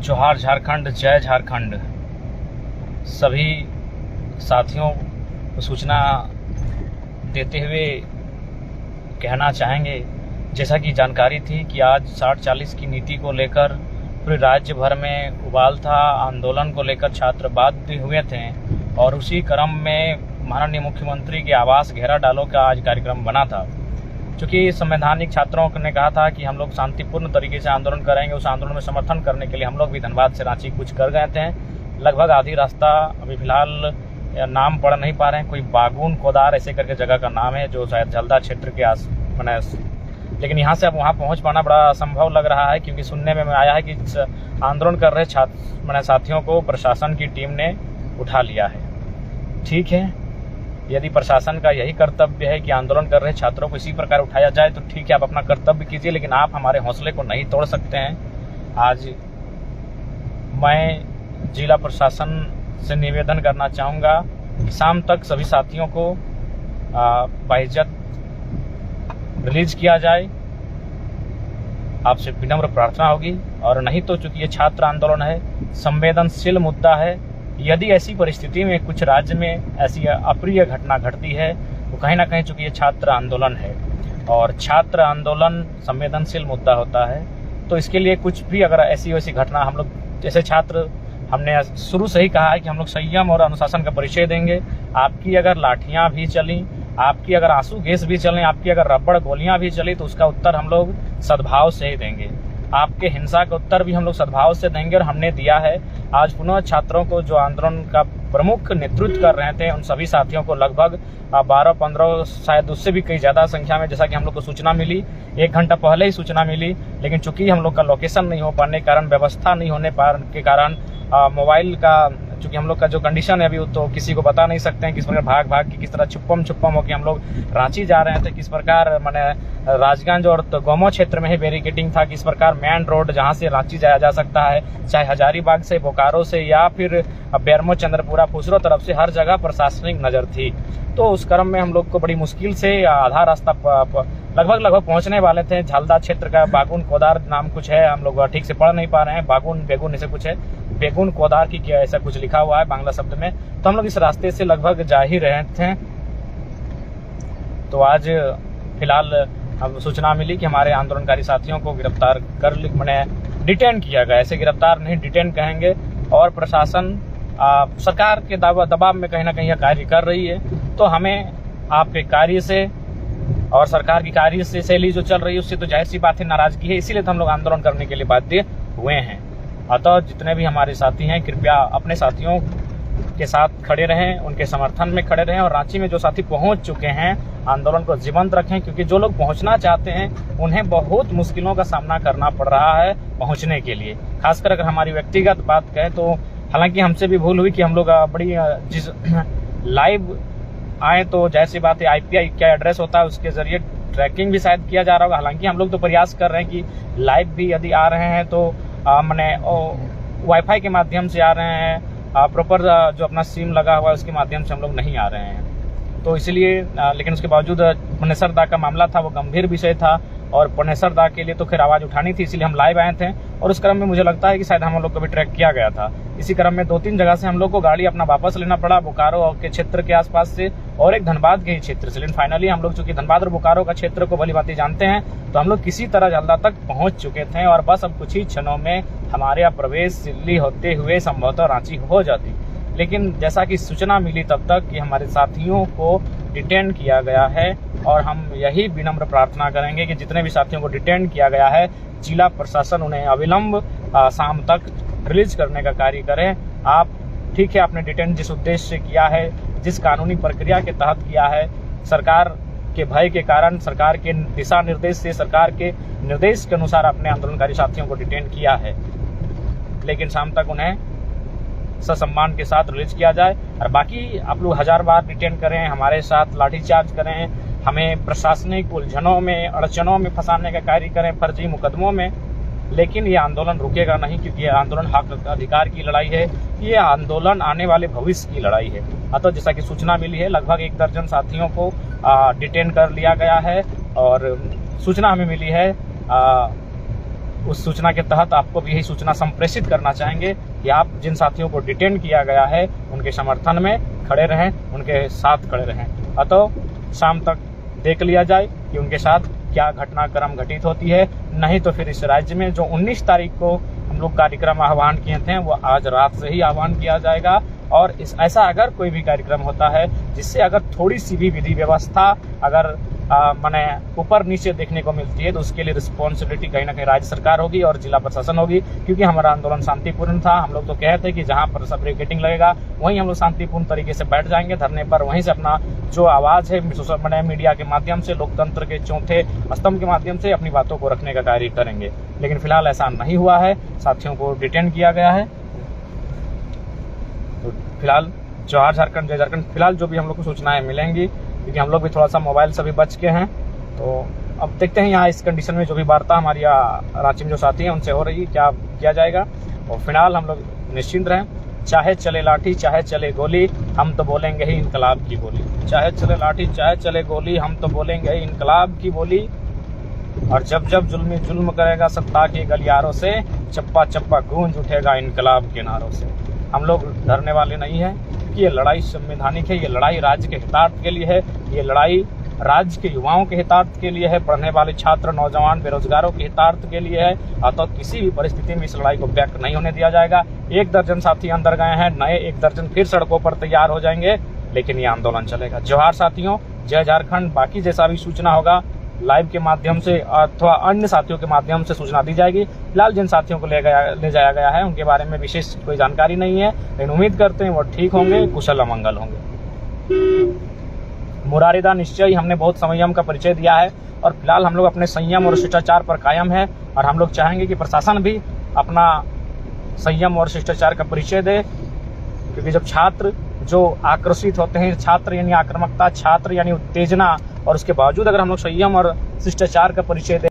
जोहार झारखंड, जय झारखंड। सभी साथियों को सूचना देते हुए कहना चाहेंगे, जैसा कि जानकारी थी कि आज 60-40 की नीति को लेकर पूरे राज्य भर में उबाल था। आंदोलन को लेकर छात्र बाध्य हुए थे और उसी क्रम में माननीय मुख्यमंत्री के आवास घेरा डालो का आज कार्यक्रम बना था। चूँकि संवैधानिक छात्रों ने कहा था कि हम लोग शांतिपूर्ण तरीके से आंदोलन करेंगे, उस आंदोलन में समर्थन करने के लिए हम लोग भी धनबाद से रांची कुछ कर गए थे। लगभग आधी रास्ता अभी फिलहाल नाम पढ़ नहीं पा रहे हैं, कोई बागुन कोदार ऐसे करके जगह का नाम है जो शायद झलदा क्षेत्र के आस मैंने, लेकिन यहाँ से अब वहाँ पहुँच पाना बड़ा असंभव लग रहा है, क्योंकि सुनने में आया है कि आंदोलन कर रहे साथियों को प्रशासन की टीम ने उठा लिया है। ठीक है, यदि प्रशासन का यही कर्तव्य है कि आंदोलन कर रहे छात्रों को इसी प्रकार उठाया जाए तो ठीक है, आप अपना कर्तव्य कीजिए, लेकिन आप हमारे हौसले को नहीं तोड़ सकते हैं। आज मैं जिला प्रशासन से निवेदन करना चाहूँगा कि शाम तक सभी साथियों को बाइज्जत रिलीज किया जाए। आपसे विनम्र प्रार्थना होगी, और नहीं तो चूंकि ये छात्र आंदोलन है, संवेदनशील मुद्दा है। यदि ऐसी परिस्थिति में कुछ राज्य में ऐसी अप्रिय घटना घटती है तो कहीं ना कहीं चूंकि ये छात्र आंदोलन है और छात्र आंदोलन संवेदनशील मुद्दा होता है, तो इसके लिए कुछ भी अगर ऐसी वैसी घटना, हम लोग जैसे छात्र हमने शुरू से ही कहा है कि हम लोग संयम और अनुशासन का परिचय देंगे। आपकी अगर लाठियां भी चली, आपकी अगर आंसू गैस भी चलें, आपकी अगर रबड़ गोलियां भी चली, तो उसका उत्तर हम लोग सद्भाव से ही देंगे। आपके हिंसा का उत्तर भी हम लोग सद्भाव से देंगे, और हमने दिया है। आज पुनः छात्रों को जो आंदोलन का प्रमुख नेतृत्व कर रहे थे, उन सभी साथियों को लगभग 12-15 शायद उससे भी कई ज़्यादा संख्या में, जैसा कि हम लोग को सूचना मिली 1 घंटा पहले ही सूचना मिली, लेकिन चूंकि हम लोग का लोकेशन नहीं हो पाने के कारण, व्यवस्था नहीं होने के कारण, मोबाइल का चूंकि हम लोग का जो कंडीशन है अभी, तो किसी को बता नहीं सकते हैं किस प्रकार भाग के किस तरह छुप्पम होकर हम लोग रांची जा रहे थे, किस प्रकार मैंने राजगंज और गोमो क्षेत्र में ही बैरिकेडिंग था, किस प्रकार मेन रोड जहां से रांची जाया जा सकता है, चाहे हजारीबाग से, बोकारो से, या फिर बेरमो, चंद्रपुरा, फुसरो तरफ से, हर जगह प्रशासनिक नजर थी। तो उस क्रम में हम लोग को बड़ी मुश्किल से आधा रास्ता लगभग पहुंचने वाले थे। झलदा क्षेत्र का बागुन कोदार नाम कुछ है, हम लोग ठीक से पढ़ नहीं पा रहे हैं, बेगुन ऐसे कुछ है, बेगुन कोदार की क्या ऐसा कुछ लिखा हुआ है बांग्ला शब्द में। तो हम लोग इस रास्ते से लगभग जा ही रहे थे। तो आज फिलहाल अब सूचना मिली कि हमारे आंदोलनकारी साथियों को गिरफ्तार कर मैंने डिटेन किया गया। ऐसे गिरफ्तार नहीं, डिटेन कहेंगे। और प्रशासन सरकार के दबाव में कहीं ना कहीं यह कार्य कर रही है, तो हमें आपके कार्य से और सरकार की कार्य से शैली जो चल रही है उससे तो जाहिर सी बात है नाराजगी है, इसीलिए तो हम लोग आंदोलन करने के लिए बाध्य हुए हैं। अतः जितने भी हमारे साथी हैं, कृपया अपने साथियों के साथ खड़े रहें, उनके समर्थन में खड़े रहें, और रांची में जो साथी पहुंच चुके हैं आंदोलन को जीवंत रखें, क्योंकि जो लोग पहुंचना चाहते हैं उन्हें बहुत मुश्किलों का सामना करना पड़ रहा है पहुंचने के लिए। खासकर अगर हमारी व्यक्तिगत बात कहें तो हालांकि हमसे भी भूल हुई कि हम लोग बड़ी जिस लाइव आए, तो जाहिर सी बात है IPI क्या एड्रेस होता है उसके जरिए ट्रैकिंग भी शायद किया जा रहा होगा। हालांकि हम लोग तो प्रयास कर रहे हैं कि लाइव भी यदि आ रहे हैं तो मैंने वाईफाई के माध्यम से आ रहे हैं, प्रॉपर जो अपना सिम लगा हुआ है उसके माध्यम से हम लोग नहीं आ रहे हैं। तो इसलिए लेकिन उसके बावजूद पनेसर दा का मामला था, वो गंभीर विषय था, और पनेसर दा के लिए तो खैर आवाज उठानी थी, इसलिए हम लाइव आए थे। और उस क्रम में मुझे लगता है कि शायद हम लोग को भी ट्रैक किया गया था। इसी क्रम में 2-3 जगह से हम लोग को गाड़ी अपना वापस लेना पड़ा, बोकारो के क्षेत्र के आसपास से और एक धनबाद के ही क्षेत्र से। लेकिन फाइनली हम लोग चूंकि धनबाद और बोकारो का क्षेत्र को भली भांति जानते हैं, तो हम लोग किसी तरह झलदा तक पहुंच चुके थे, और बस अब कुछ ही क्षणों में हमारे यहाँ प्रवेश दिल्ली होते हुए संभवतः रांची हो जाती। लेकिन जैसा कि सूचना मिली तब तक कि हमारे साथियों को डिटेन किया गया है, और हम यही विनम्र प्रार्थना करेंगे कि जितने भी साथियों को डिटेन किया गया है, जिला प्रशासन उन्हें अविलंब शाम तक रिलीज करने का कार्य करें। आप ठीक है, आपने डिटेन जिस उद्देश्य से किया है, जिस कानूनी प्रक्रिया के तहत किया है, सरकार के भय के कारण, सरकार के दिशा निर्देश से, सरकार के निर्देश के अनुसार अपने आंदोलनकारी साथियों को डिटेन किया है, लेकिन शाम तक उन्हें ससम्मान के साथ रिलीज किया जाए। और बाकी आप लोग 1000 बार डिटेन करें, हमारे साथ लाठीचार्ज करें, हमें प्रशासनिक उलझनों में, अड़चनों में फंसाने का कार्य करें, फर्जी मुकदमों में, लेकिन ये आंदोलन रुकेगा नहीं, क्योंकि ये आंदोलन हक अधिकार की लड़ाई है, ये आंदोलन आने वाले भविष्य की लड़ाई है। अतः जैसा कि सूचना मिली है, लगभग 1 दर्जन साथियों को डिटेन कर लिया गया है, और सूचना हमें मिली है उस सूचना के तहत आपको भी यही सूचना संप्रेषित करना चाहेंगे कि आप जिन साथियों को डिटेन किया गया है उनके समर्थन में खड़े रहें, उनके साथ खड़े रहें। अतः शाम तक देख लिया जाए कि उनके साथ क्या घटनाक्रम घटित होती है। नहीं तो फिर इस राज्य में जो 19 तारीख को हम लोग कार्यक्रम आह्वान किए थे वो आज रात से ही आह्वान किया जाएगा। और ऐसा अगर कोई भी कार्यक्रम होता है जिससे अगर थोड़ी सी भी विधि व्यवस्था अगर माने ऊपर नीचे देखने को मिलती है तो उसके लिए रिस्पॉन्सिबिलिटी कहीं ना कहीं राज्य सरकार होगी और जिला प्रशासन होगी। क्योंकि हमारा आंदोलन शांतिपूर्ण था। हम लोग तो कहे थे कि जहां पर सब बैरिकेडिंग लगेगा वहीं हम लोग शांतिपूर्ण तरीके से बैठ जाएंगे धरने पर, वहीं से अपना जो आवाज है मीडिया के माध्यम से, लोकतंत्र के चौथे स्तंभ के माध्यम से अपनी बातों को रखने का कार्य करेंगे। लेकिन फिलहाल ऐसा नहीं हुआ है, साथियों को डिटेन किया गया है। तो फिलहाल जोहार झारखंड, जय झारखंड। फिलहाल जो भी हम लोग को सूचनाएं मिलेंगी, क्योंकि हम लोग भी थोड़ा सा मोबाइल से भी बच के हैं, तो अब देखते हैं यहाँ इस कंडीशन में जो भी वार्ता हमारी रांची में जो साथी हैं उनसे हो रही है क्या किया जाएगा। और फिलहाल हम लोग निश्चिंत रहें, चाहे चले लाठी चाहे चले गोली, हम तो बोलेंगे ही इनकलाब की बोली। चाहे चले लाठी चाहे चले गोली, हम तो बोलेंगे ही इनकलाब की बोली। और जब जब जुल्मी जुल्म करेगा सत्ता के गलियारों से, चप्पा चप्पा गूंज उठेगा इनकलाब के नारों से। हम लोग डरने वाले नहीं हैं, क्योंकि ये लड़ाई संवैधानिक है, ये लड़ाई राज्य के हितार्थ के लिए है, ये लड़ाई राज्य के युवाओं के हितार्थ के लिए है, पढ़ने वाले छात्र, नौजवान, बेरोजगारों के हितार्थ के लिए है। अतः किसी भी परिस्थिति में इस लड़ाई को व्यक्त नहीं होने दिया जाएगा। 1 दर्जन साथी अंदर गए हैं, नए 1 दर्जन फिर सड़कों पर तैयार हो जाएंगे, लेकिन ये आंदोलन चलेगा। जोहार साथियों, जय झारखंड। बाकी जैसा भी सूचना होगा लाइव के माध्यम से अथवा अन्य साथियों के माध्यम से सूचना दी जाएगी। फिलहाल जिन साथियों को ले जाया गया है उनके बारे में विशेष कोई जानकारी नहीं है, लेकिन उम्मीद करते हैं वो ठीक होंगे, कुशल अमंगल होंगे। मुरारिदा निश्चय हमने बहुत संयम का परिचय दिया है और फिलहाल हम लोग अपने संयम और शिष्टाचार पर कायम है। और हम लोग चाहेंगे कि प्रशासन भी अपना संयम और शिष्टाचार का परिचय दे, क्योंकि जब छात्र जो आकर्षित होते हैं, छात्र यानी आक्रामकता, छात्र यानी उत्तेजना, और उसके बावजूद अगर हम लोग संयम और शिष्टाचार का परिचय दें